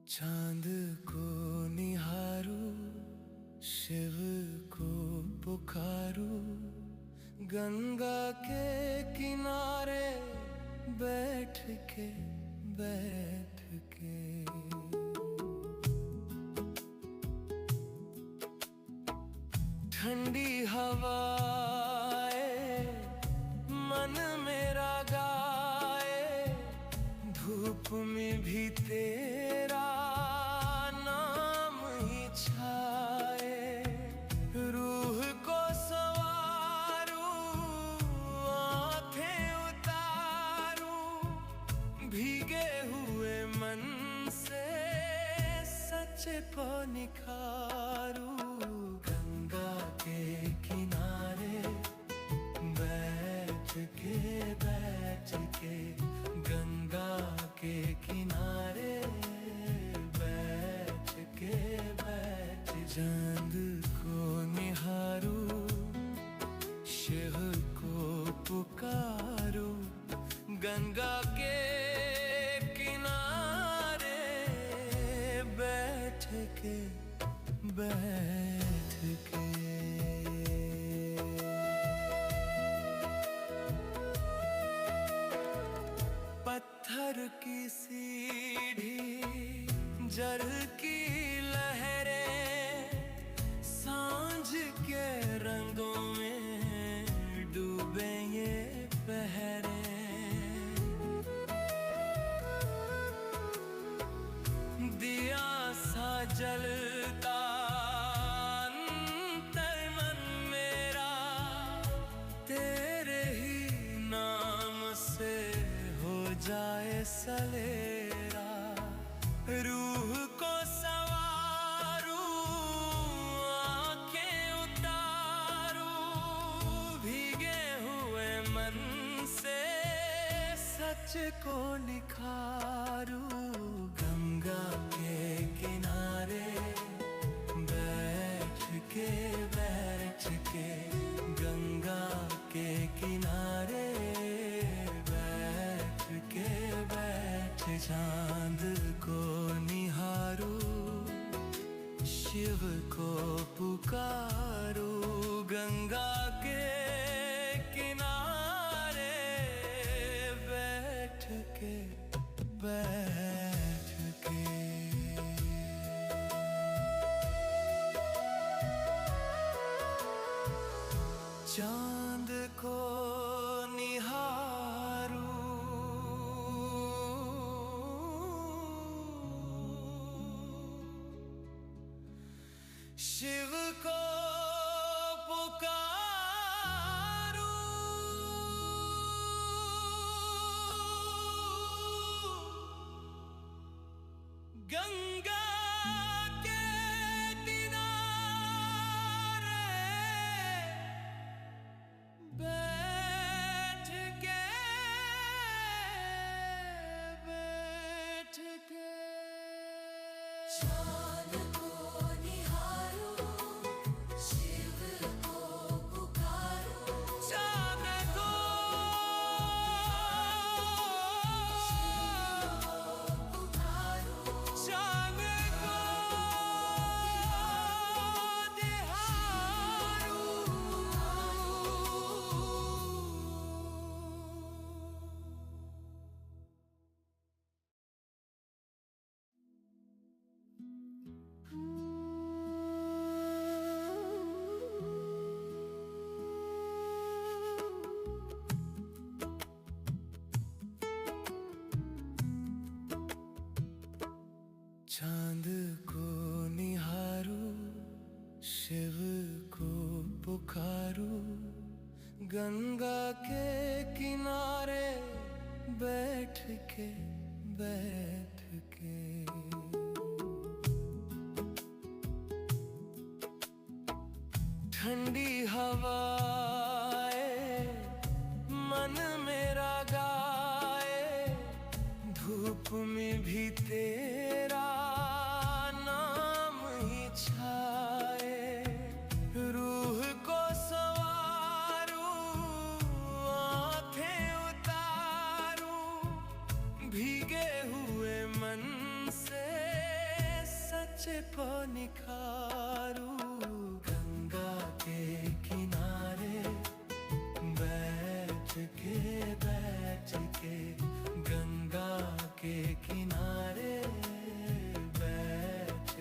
चांद को निहारूं, शिव को पुकारूं, गंगा के किनारे बैठ के ठंडी हवाएं मन मेरा गाए, धूप में भी तेरा नाम ही छाए। रूह को संवारूं, आंखें उतारूं, भीगे हुए मन से सच को निखारूं। गंगा के किनारे बैठ के गंगा के किनारे बैठ चांद को निहारूं, शिव को पुकारूं, गंगा के किनारे बैठ के पत्थर की सीढ़ी, जल की लहरें, सांझ के रंगों में डूबे ये पहरे। दिया सा जलता अंतर मन मेरा, तेरे ही नाम से हो जाए सवेरा। रूह को संवारूं, आंखें उतारूं, भीगे हुए मन से सच को निखारूं। गंगा के किनारे बैठ के गंगा के किनारे बैठ चांद को निहारूं, शिव को पुकारूं, गंगा के किनारे बैठ के चांद को निहारूं, शिव को पुकारूं, गंगा के किनारे बैठ के चांद को निहारूं, शिव को पुकारूं, चांद को पुकारूं, चांद को चांद को निहारूं, शिव को पुकारूं, गंगा के किनारे बैठ के ठंडी हवाएं मन मेरा गाए, धूप में भी तेरा नाम ही छाए। रूह को संवारूं, आंखें उतारूं, भीगे हुए मन से सच्चे को निखारूं। गंगा के किनारे बैठ के गंगा के किनारे बैठ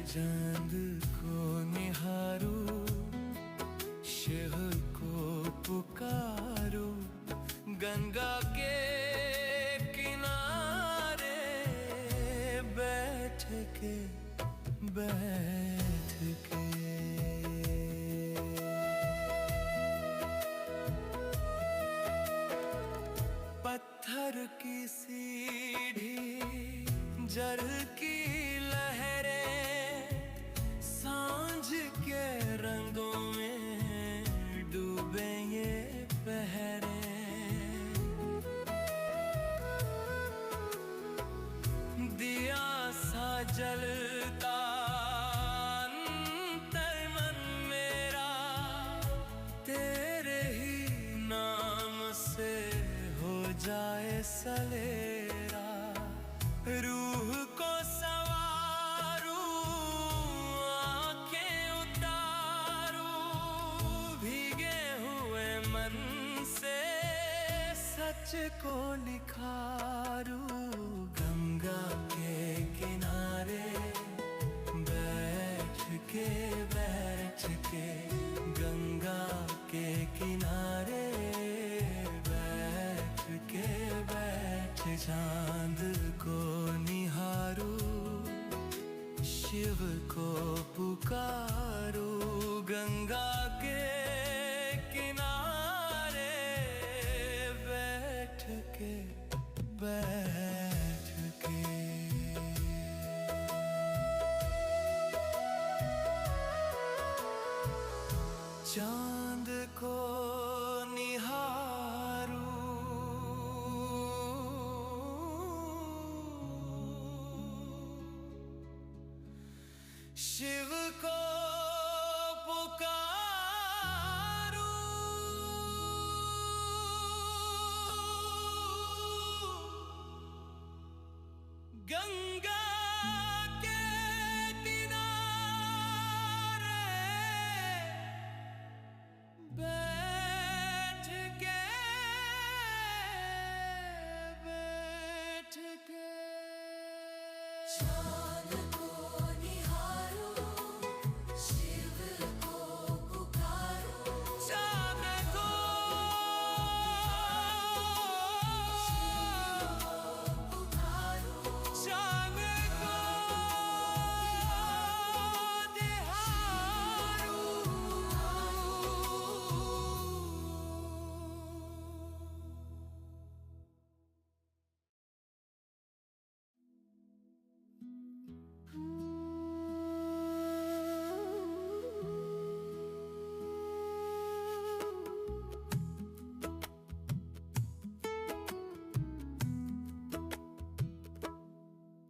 चांद को निहारूं, शिव को पुकारूं। गंगा के किनारे बैठ के पत्थर की सीढ़ी, जल की लहरें, सांझ के रंगों में डूबे ये पहरे। दिया सा जलता अंतर मन मेरा, तेरे ही नाम से हो जाए सवेरा। रूह को संवारूं, आंखें उतारूं, भीगे हुए मन से सच को निखारूं। गंगा के किनारे बैठ के गंगा के किनारे बैठ चांद को निहारूं, शिव को पुकारूं। गंगा के किनारे बैठ के चांद को निहारूं, शिव को पुकारूं। गंगा के किनारे बैठ के चांद को निहारूं, शिव को पुकारूं। चांद को पुकारूं, चांद को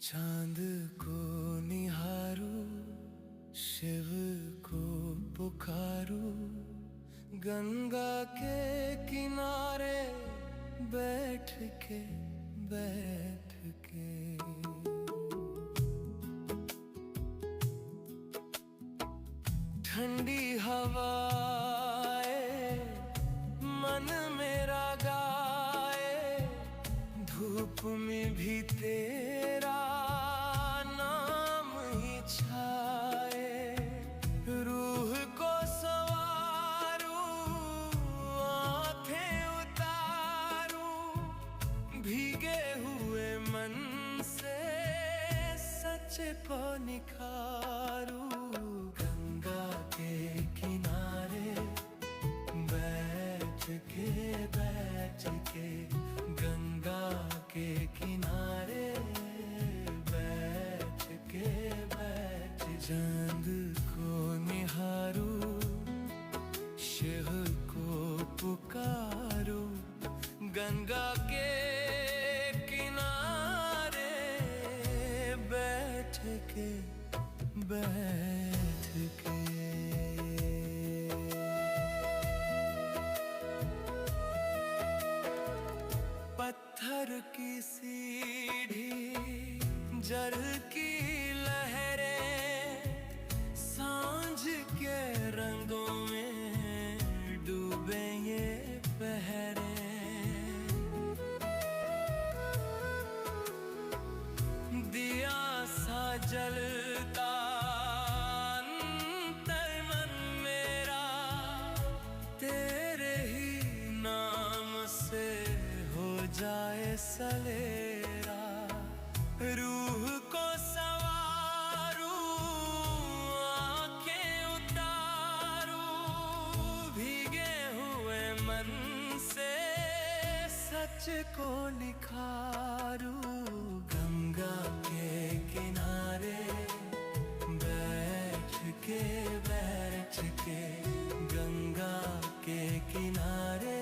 चांद को निहारूं, शिव को पुकारूं। गंगा के किनारे बैठ के ठंडी हवाएं मन मेरा गाए, धूप में भी तेरा नाम ही छाए। रूह को संवारूं, आंखें उतारूं, भीगे हुए मन से सच को निखारूं। गंगा के किनारे बैठ के गंगा के किनारे बैठ चांद को निहारूं, शिव को पुकारूं। गंगा के किनारे बैठ के पत्थर की सीढ़ी, जल की जलता अंतर मन मेरा तेरे ही नाम से हो जाए सलेरा। रूह को संवारूं, आंखें उतारूं, भीगे हुए मन से सच को निखारूं। गंगा के किनारे बैठ के गंगा के किनारे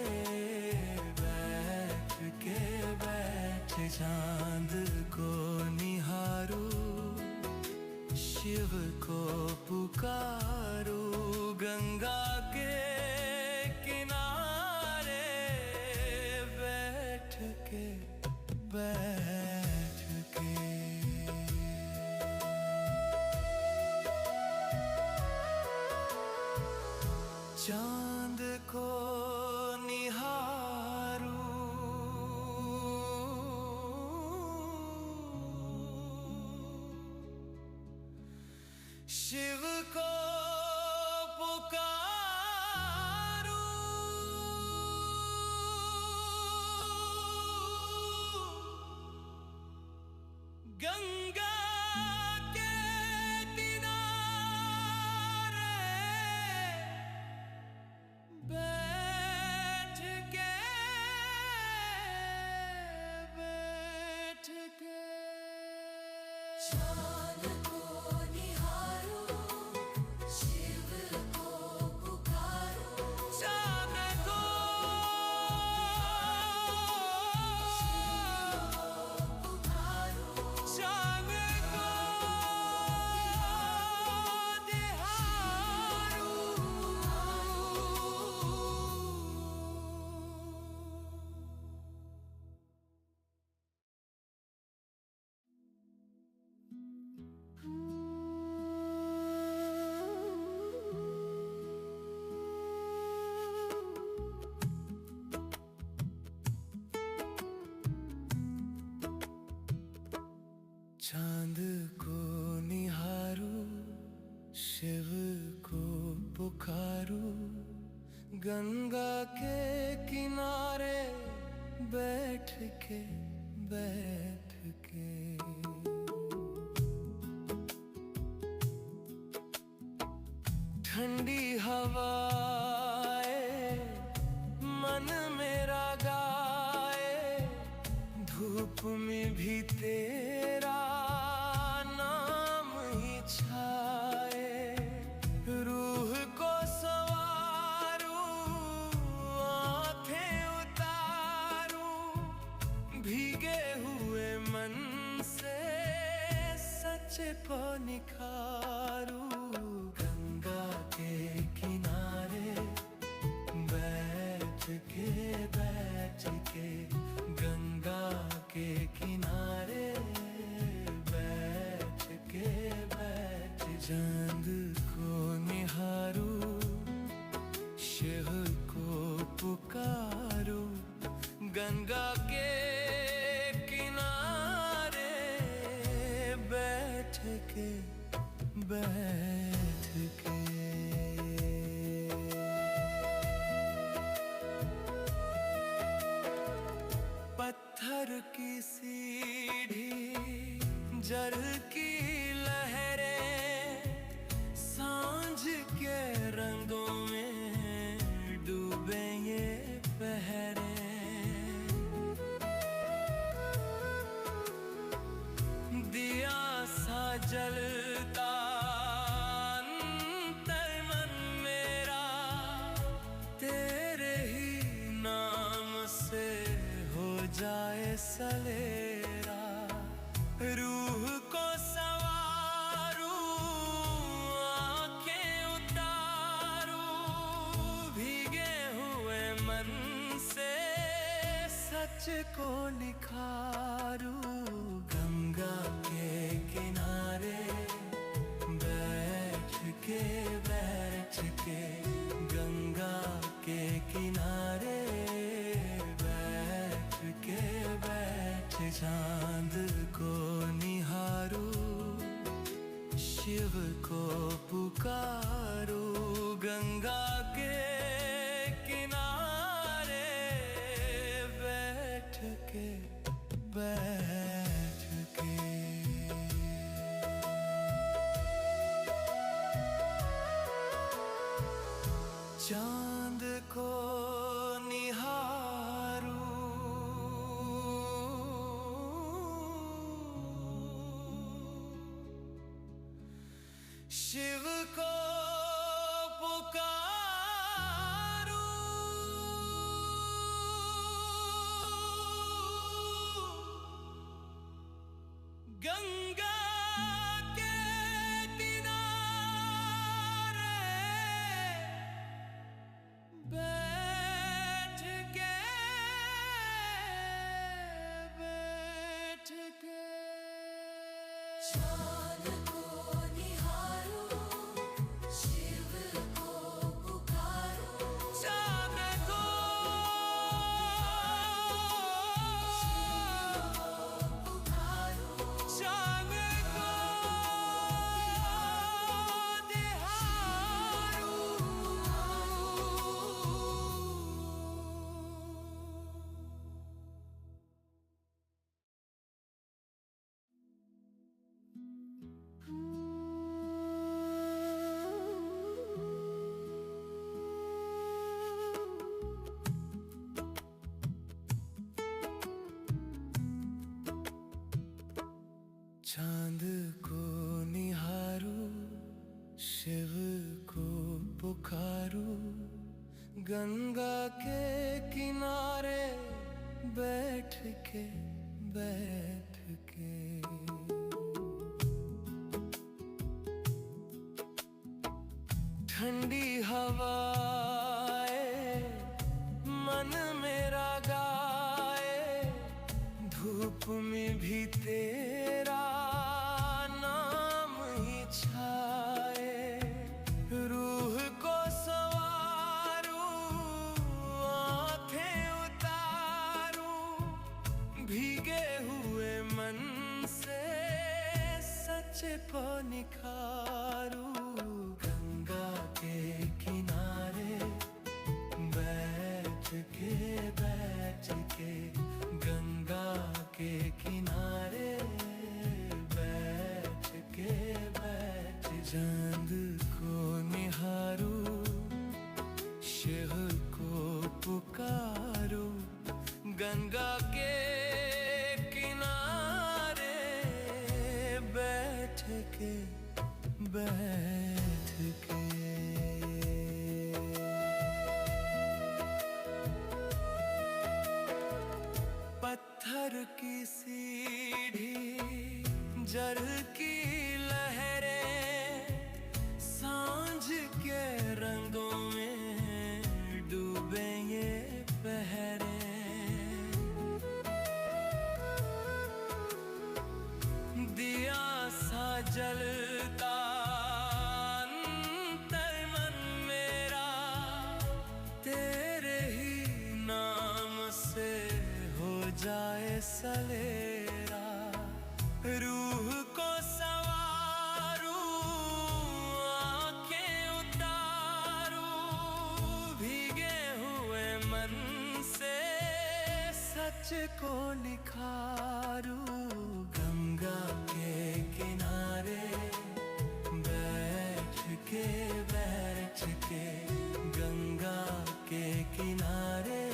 बैठ चांद को निहारूं, शिव को पुकारूं। गंगा के किनारे बैठ के चांद को निहारूं, शिव को पुकारूं। गंगा के किनारे बैठ के चांद को निहारूं, शिव को पुकारूं। चांद को पुकारूं, चांद को चांद को निहारूं, शिव को पुकारूं। गंगा के किनारे बैठ के ठंडी हवाएं मन मेरा गाए, धूप में भी तेरा नाम ही छाए। रूह को संवारूं, आंखें उतारूं, भीगे हुए मन से सच को निखारूं। गंगा के किनारे बैठ के गंगा के किनारे बैठ चांद को निहारूं, शिव को पुकारूं। गंगा के किनारे बैठ के पत्थर की सीढ़ी, जल की लहरें, सांझ के रंगों में डूबे ये पहरे। दिया सा जलता अंतर मन मेरा तेरे ही नाम से हो जाए सलेरा। रूह को संवारूं, आंखें उतारूं, भीगे हुए मन से सच को निखारूं। गंगा के किनारे बैठ के गंगा के किनारे बैठ चांद को निहारूं, शिव को पुकारो गंगा के किनारे बैठ के बैठ के। चांद को निहारूं शिव को पुकारूं गंगा के किनारे बैठ के बैठ के। चांद को निहारो शिव को पुकारो चांद को पुकारो चांद को चांद को निहारूं शिव को पुकारूं गंगा के किनारे बैठ के बैठ के। ठंडी हवाएं मन मेरा गाए धूप में भी तेरा नाम ही छाए। रूह को संवारूं आंखें उतारूं भीगे हुए मन से सच को निखारूं गंगा के किनारे बैठ के बैठ के। गंगा के किनारे बैठ के बैठ। चांद को निहारूं शिव को पुकारूं गंगा के किनारे बैठ के बैठ के। पत्थर की सीढ़ी जल की लहरें सांझ के रंगों में डूबे ये पहरे। दिया सा जलता अंतर मन मेरा तेरे ही नाम से हो जाए सवेरा। रूह को संवारूं आंखें उतारूं भीगे हुए मन से सच को निखारूं गंगा के किनारे बैठ के बैठ के। गंगा के किनारे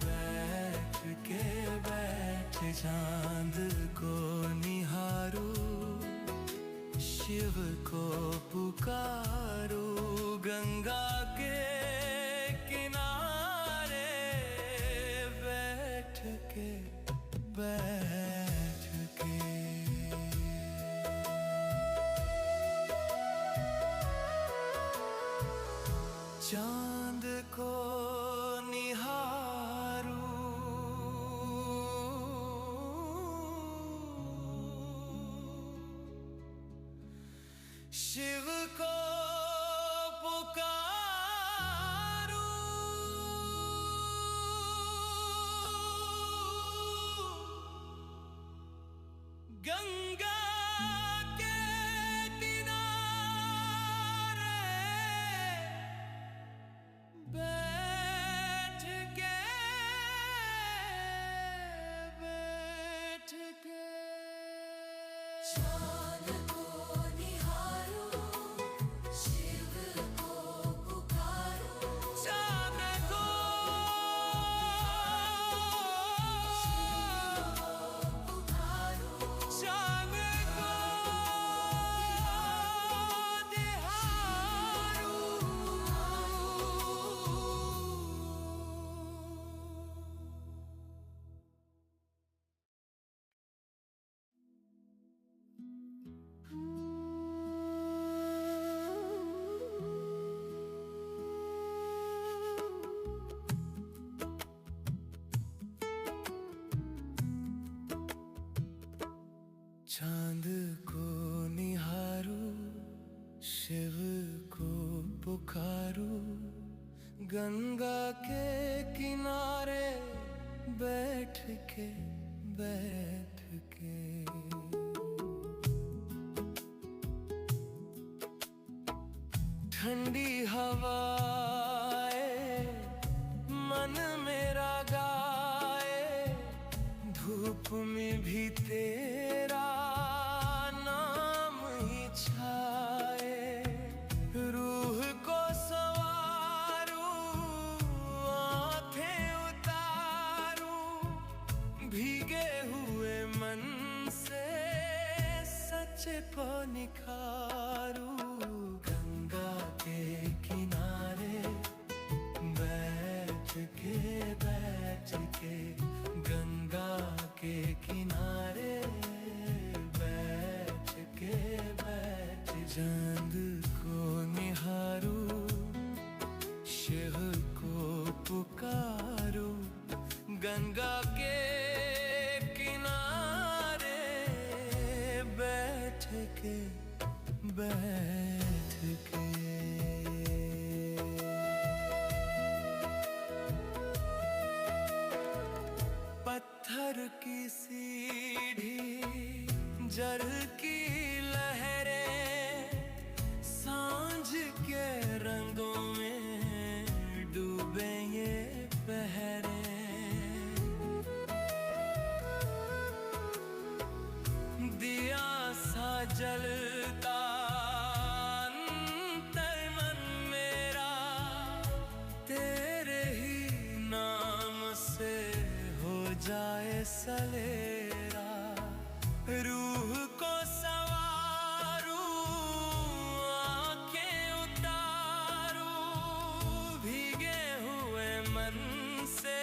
बैठ के बैठ। चांद को निहारूं शिव को पुकारूं गंगा के किनारे बैठ के बैठ के। चांद को निहारूं शिव को पुकारूं गंगा के चांद को निहारूं, शिव को पुकारूं, गंगा के किनारे बैठ के ठंडी हवाएं मन मेरा गाए, धूप में भी तेरा नाम ही छाए। रूह को संवारूं, आंखें उतारूं, भीगे हुए मन से सच को निखारूं। गंगा के किनारे बैठ के गंगा के किनारे बैठ चांद को निहारूं, शिव को पुकारूं, गंगा के किनारे बैठ के पत्थर की सीढ़ी, जल की लहरें, सांझ के रंगों में डूबे ये पहरे। दिया सा जलता अंतर मन मेरा, तेरे ही नाम से हो जाए सलेरा। रूह को संवारूं, आंखें उतारूं, भीगे हुए मन से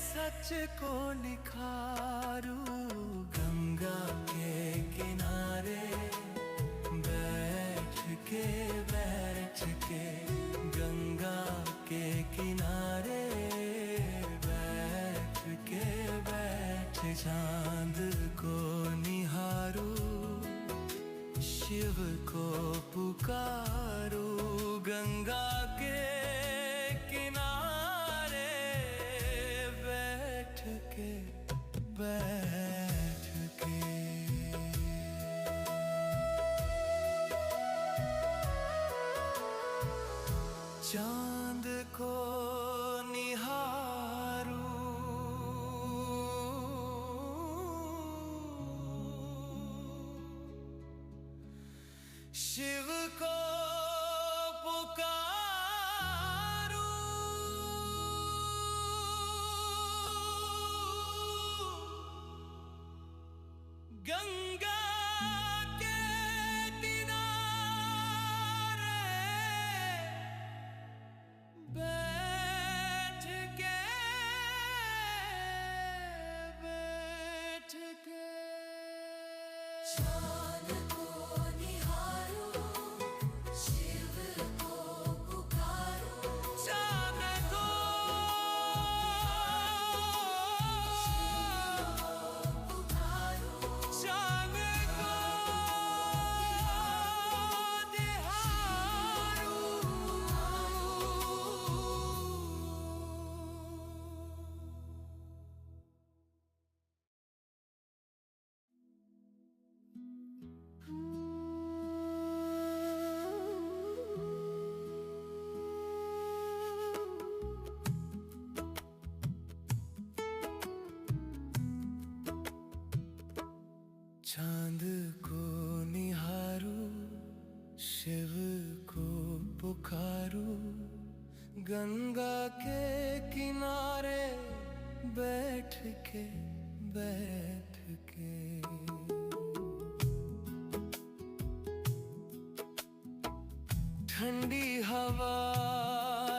सच को निखारूं। गंगा के किनारे बैठ के गंगा के किनारे बैठ चांद को निहारूं, शिव को पुकारूं, गंगा के किनारे बैठ के चांद को निहारूं, शिव को पुकारूं, गंगा के किनारे बैठ के चांद को निहारूं, शिव को पुकारूं, चांद को पुकारूं, चांद को चांद को निहारूं, शिव को पुकारूं, गंगा के किनारे बैठ के ठंडी हवाएं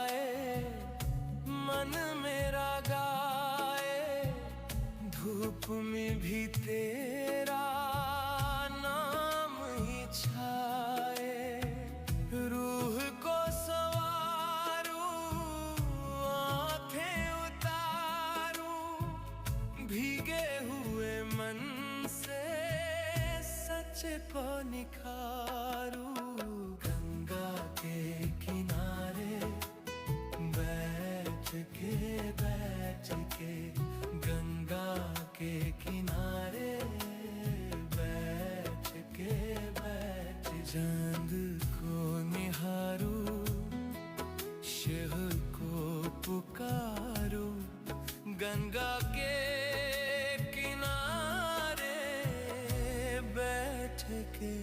मन मेरा गाए, धूप में भी तेरा नाम ही छाए। रूह को संवारूं, आंखें उतारूं, भीगे हुए मन से सच को निखारूं। गंगा के किनारे बैठ के गंगा के किनारे बैठ चांद को निहारूं, शिव को पुकारूं। गंगा के किनारे बैठ के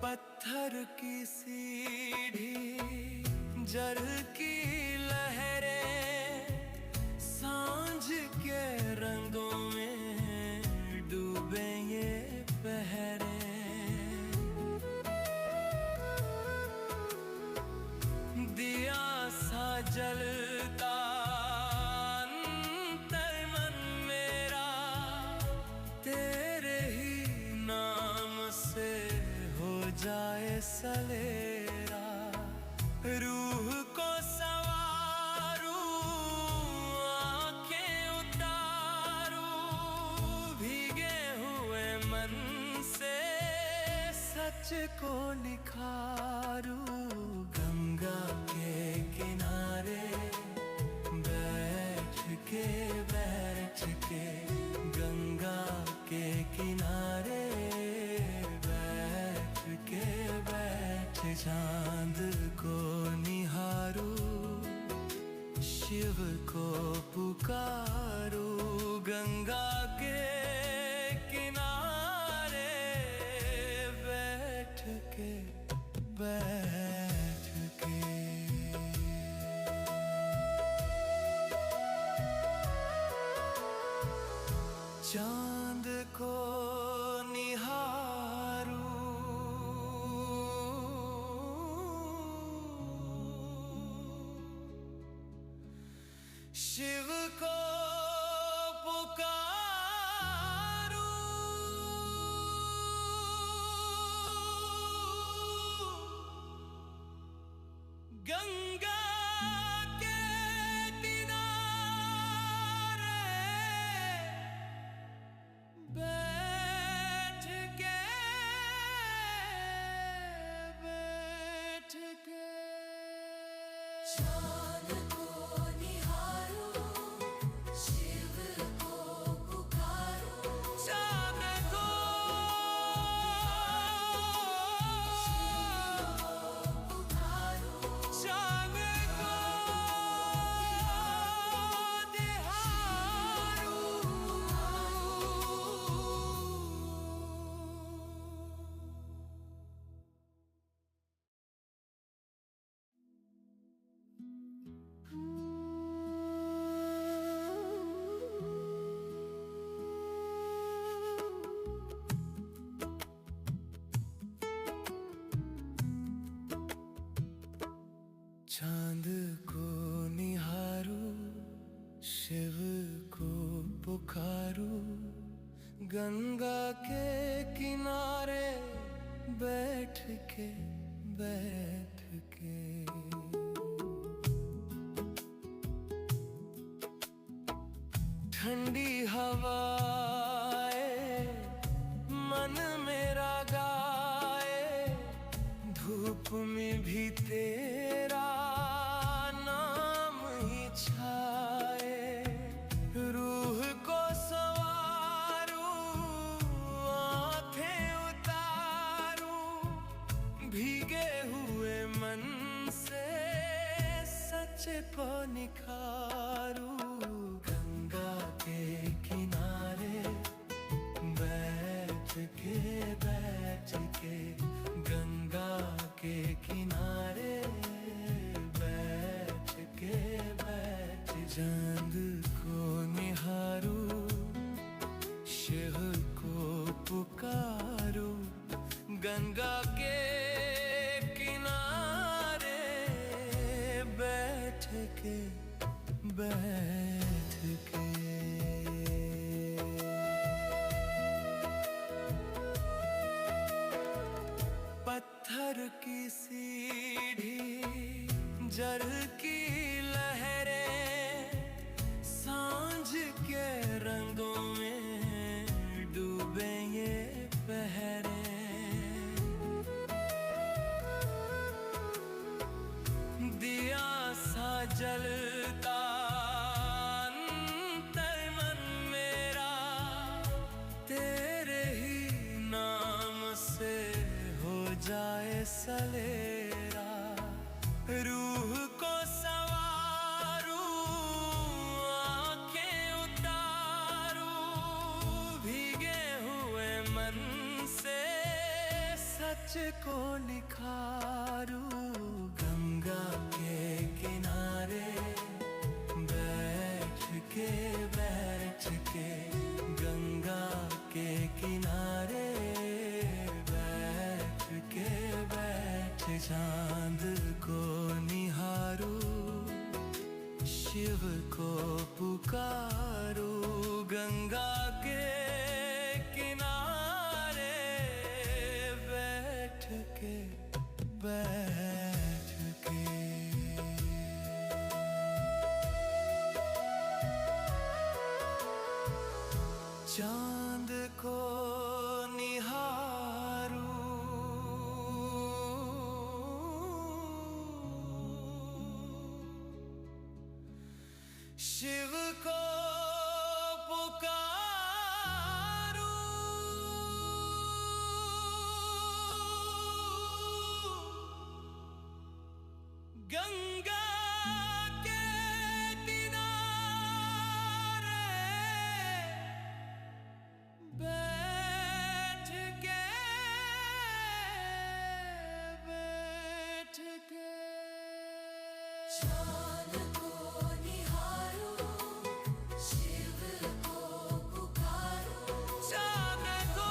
पत्थर की सीढ़ी, जल की लहरें, सांझ के रंगों में डूबे ये पहरे। दिया सा जलता अंतर मन मेरा, तेरे ही नाम से हो जाए सवेरा। रूह को संवारूं, आंखें उतारूं, भीगे हुए मन से सच को निखारूं। गंगा के किनारे बैठ के गंगा के किनारे बैठ चांद को निहारूं, शिव को पुकारूं। गंगा के किनारे बैठ के चांद को निहारूं, शिव को पुकारूं। गंगा के किनारे बैठ के चांद को निहारूं, शिव को पुकारूं। चांद को पुकारूं, चांद को चांद को निहारूं, शिव को पुकारूं। गंगा के किनारे बैठ के ठंडी हवाएं मन मेरा गाए, धूप में भी तेरा नाम ही छाए। रूह को संवारूं, आंखें उतारूं, भीगे हुए मन से सच को निखारूं। गंगा के किनारे बैठ के गंगा के किनारे बैठ चांद को निहारूं, शिव को पुकारूं। गंगा के किनारे बैठ के पत्थर की सीढ़ी, जल की जलता अंतर मन मेरा तेरे ही नाम से हो जाए सलेरा। रूह को संवारूं, आंखें उतारूं, भीगे हुए मन से सच को निखारूं। गंगा के किनारे बैठ के गंगा के किनारे बैठ चांद को निहारूं, शिव को पुकारूं। गंगा के किनारे बैठ के चांद को निहारूं, शिव को पुकारूं। गंगा के किनारे बैठ के चांद को निहारूं, शिव को पुकारूं। चांद को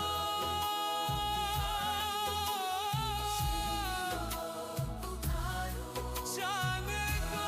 पुकारूं, चांद को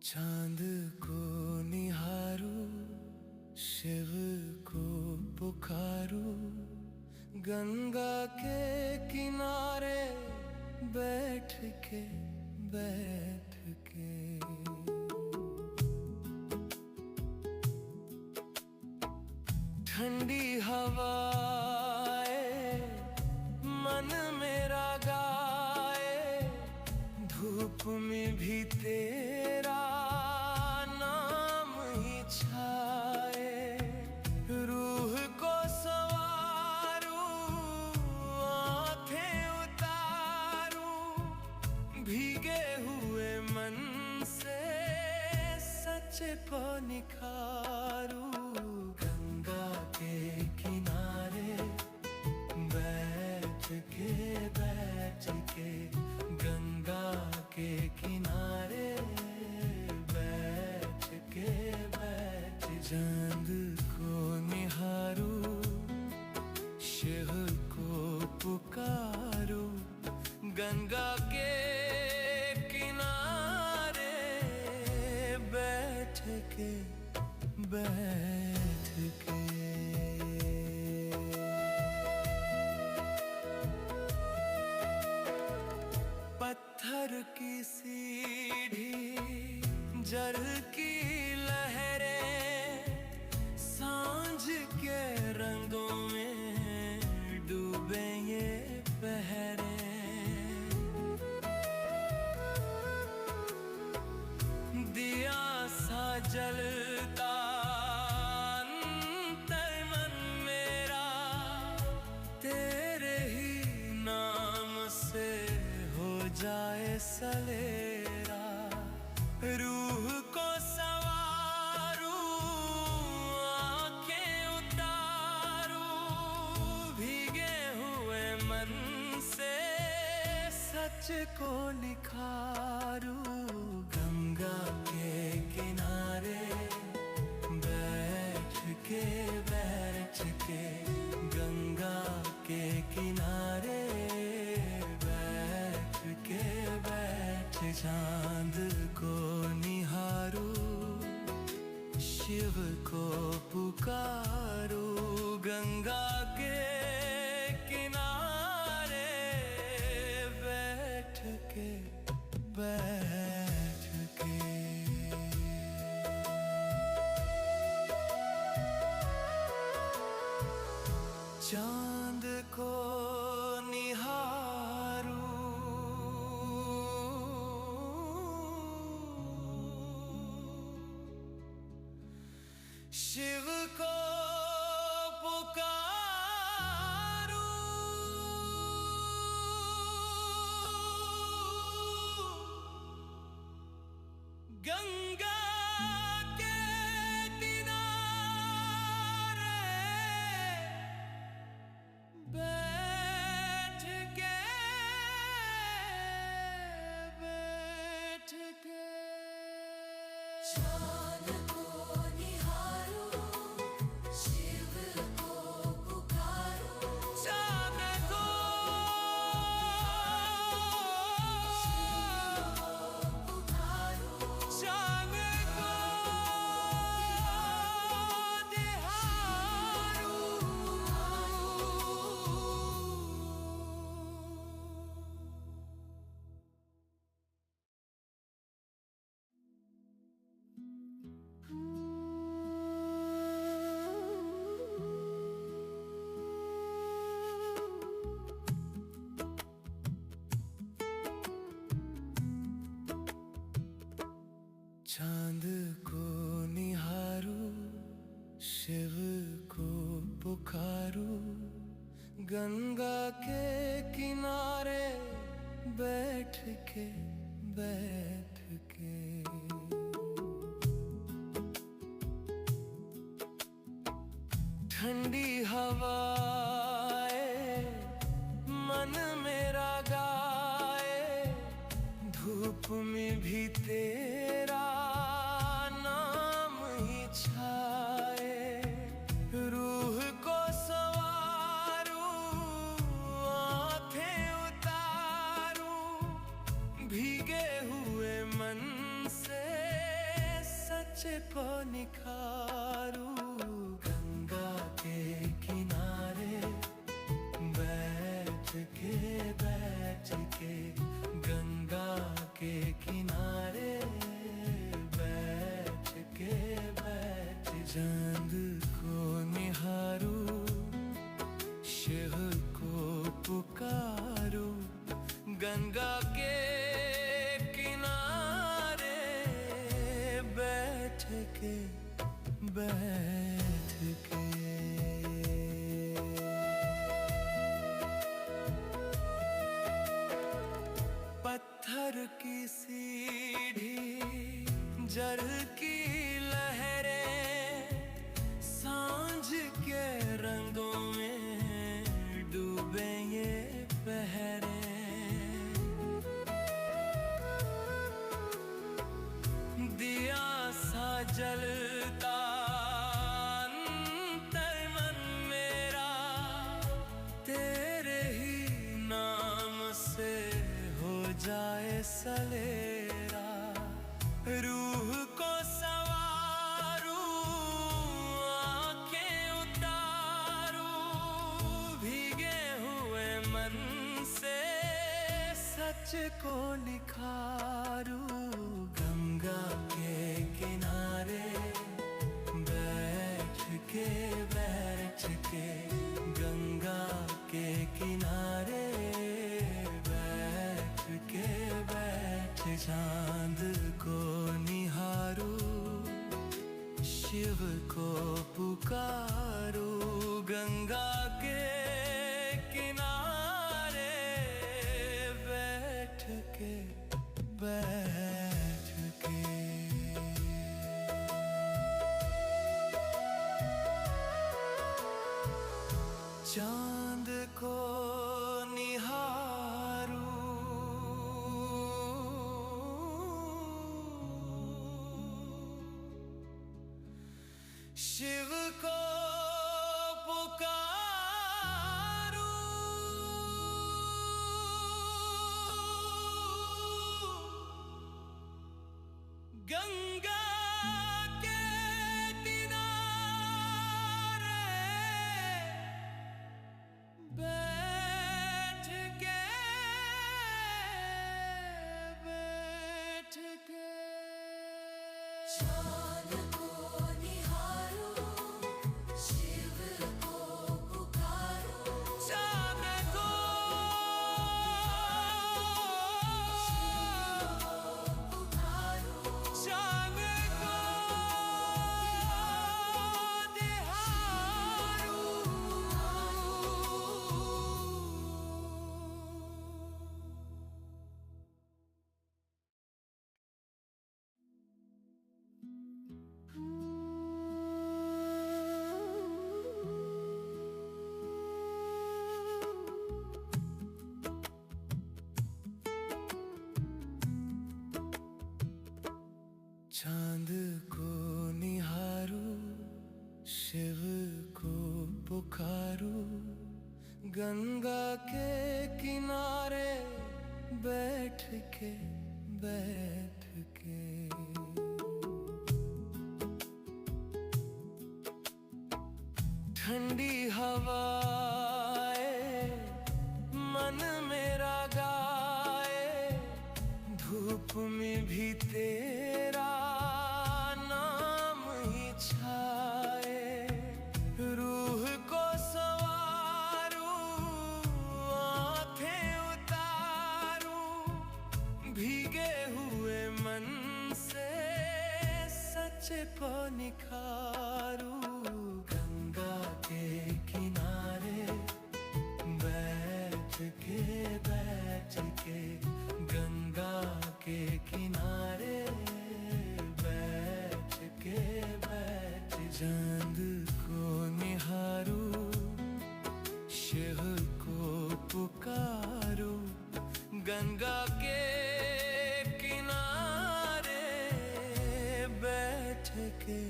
चांद को निहारूं, शिव को पुकारूं। गंगा के किनारे बैठ के ठंडी हवाएं मन मेरा गाए, धूप में भी तेरा नाम ही छाए। रूह को संवारूं, आंखें उतारूं, भीगे हुए मन से सच को निखारूं। गंगा के किनारे बैठ के गंगा के किनारे बैठ चांद को निहारूं, शिव को पुकारूं। गंगा के किनारे बैठ के पत्थर की सीढ़ी, जल की लहरें, सांझ के रंगों में डूबे ये पहरे। दिया सा जलता अंतर मन मेरा तेरे ही नाम से हो जाए सलेरा। रूह को संवारूं, आंखें उतारूं, भीगे हुए मन से सच को निखारूं। गंगा के किनारे बैठ के गंगा के किनारे बैठ चांद को निहारूं, को पुकारो गंगा के किनारे बैठ के बैठ के। चांद को निहारूं शिव को पुकारूं गंगा के किनारे बैठ के बैठ के। चांद को निहारो शिव को पुकारो चांद को पुकारो चांद को चांद को निहारूं शिव को पुकारूं गंगा के किनारे बैठ के बैठ के। ठंडी हवाएं मन मेरा गाए धूप में भी तेरा नाम ही छाए। रूह को संवारूं आंखें उतारूं भीगे हुए मन से सच को निखारूं गंगा के किनारे बैठ के बैठ के। गंगा के किनारे बैठ के बैठ। चांद को निहारूं शिव को पुकारूं गंगा के किनारे बैठ के बैठ के। पत्थर की सीढ़ी जल की लहरें सांझ के रंगों में डूबे ये पहरे। दिया सा जलता अंतर मन मेरा तेरे ही नाम से हो जाए सलेरा। रूह को संवारूं आंखें उतारूं भीगे हुए मन से सच को निखारूं गंगा के किनारे बैठ के बैठ के। गंगा के किनारे बैठ के बैठ। चांद को निहारूं शिव को पुकारूं गंगा के किनारे बैठ के बैठ के। चांद को निहारूं शिव को पुकारूं गंगा के किनारे चांद को निहारूं, शिव को पुकारूं, गंगा के किनारे बैठ के ठंडी हवाएं मन मेरा गाए, धूप में भी तेरा नाम ही छाए। रूह को संवारूं, आंखें उतारूं, भीगे हुए मन से सच को निखारूं। गंगा के किनारे बैठ के गंगा के किनारे बैठ चांद को निहारूं, शिव को पुकारूं, गंगा के किनारे बैठ के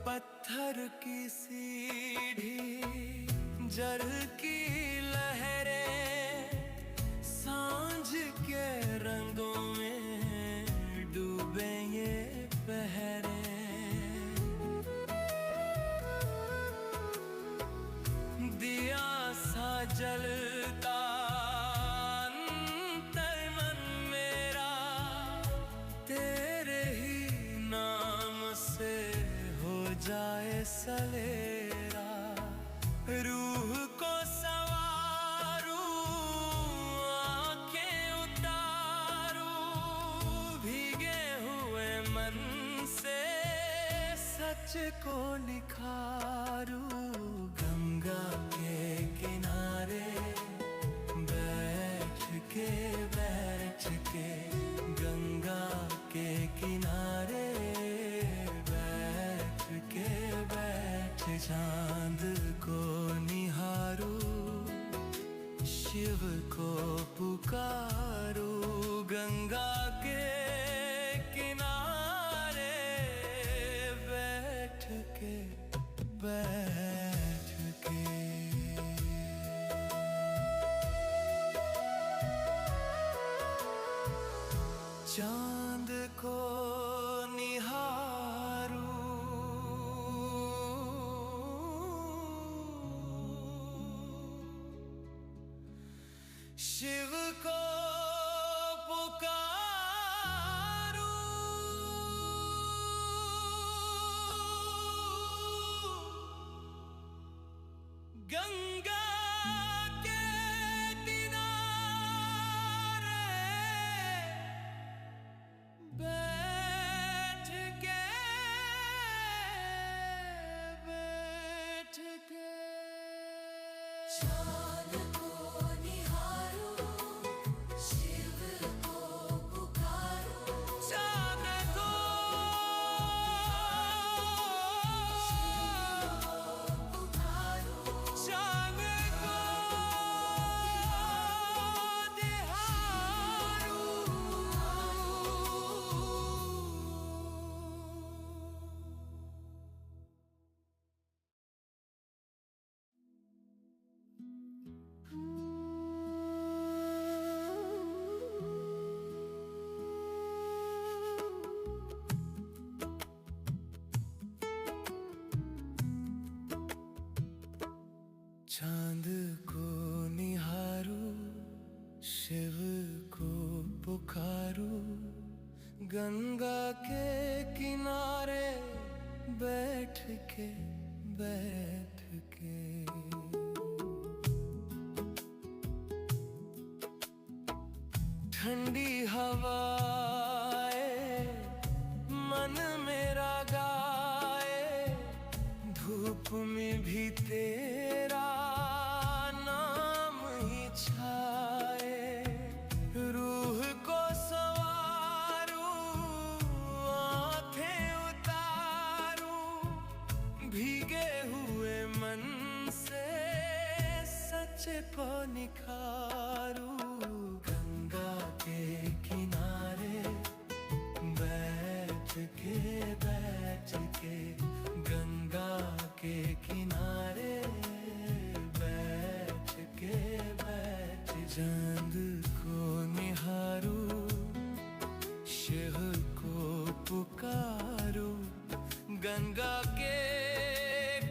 पत्थर की सीढ़ी, जल की लहरें, सांझ के रंगों में डूबे ये पहरे। दिया सा जलता अंतर मन मेरा, तेरे ही नाम से हो जाए सवेरा। रूह को संवारूं, आंखें उतारूं, भीगे हुए मन से सच को निखारूं। गंगा के किनारे बैठ के गंगा के किनारे बैठ चांद को निहारूं, शिव को पुकारूं, गंगा के किनारे बैठ के चांद को निहारूं, शिव को पुकारूं, गंगा के किनारे बैठ के चांद को निहारूं, शिव को पुकारूं, चांद को पुकारूं, चांद को चांद को निहारूं, शिव को पुकारूं, गंगा के किनारे बैठ के ठंडी हवाएं मन मेरा गाए, धूप में भी तेरा नाम ही छाए। रूह को संवारूं, आंखें उतारूं, भीगे हुए मन से को निखारू। गंगा के किनारे बैठ के गंगा के किनारे बैठ चांद को निहारू, शिव को पुकारू। गंगा के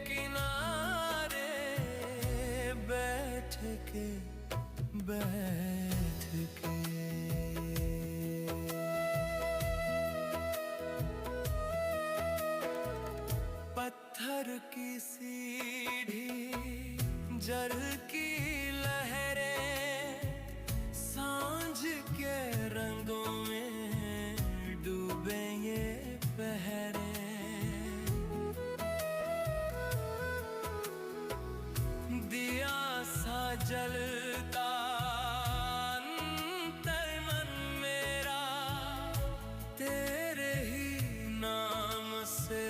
किनारे बैठ के पत्थर की सीढ़ी, जल की लहरें, सांझ के रंगों में डूबे ये पहरे। दिया सा जलता अंतर मन मेरा, तेरे ही नाम से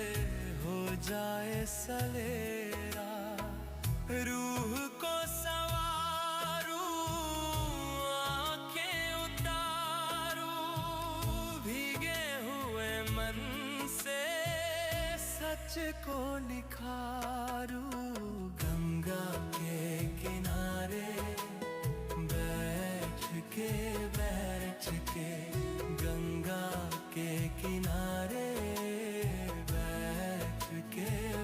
हो जाए सवेरा। रूह को सवारू, आंखें उतारू, भीगे हुए मन से सच को निखारू। गंगा के किनारे बैठ के गंगा के किनारे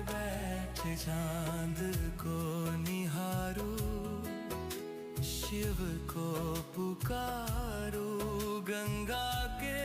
बैठ चांद को निहारू, शिव को पुकारू। गंगा के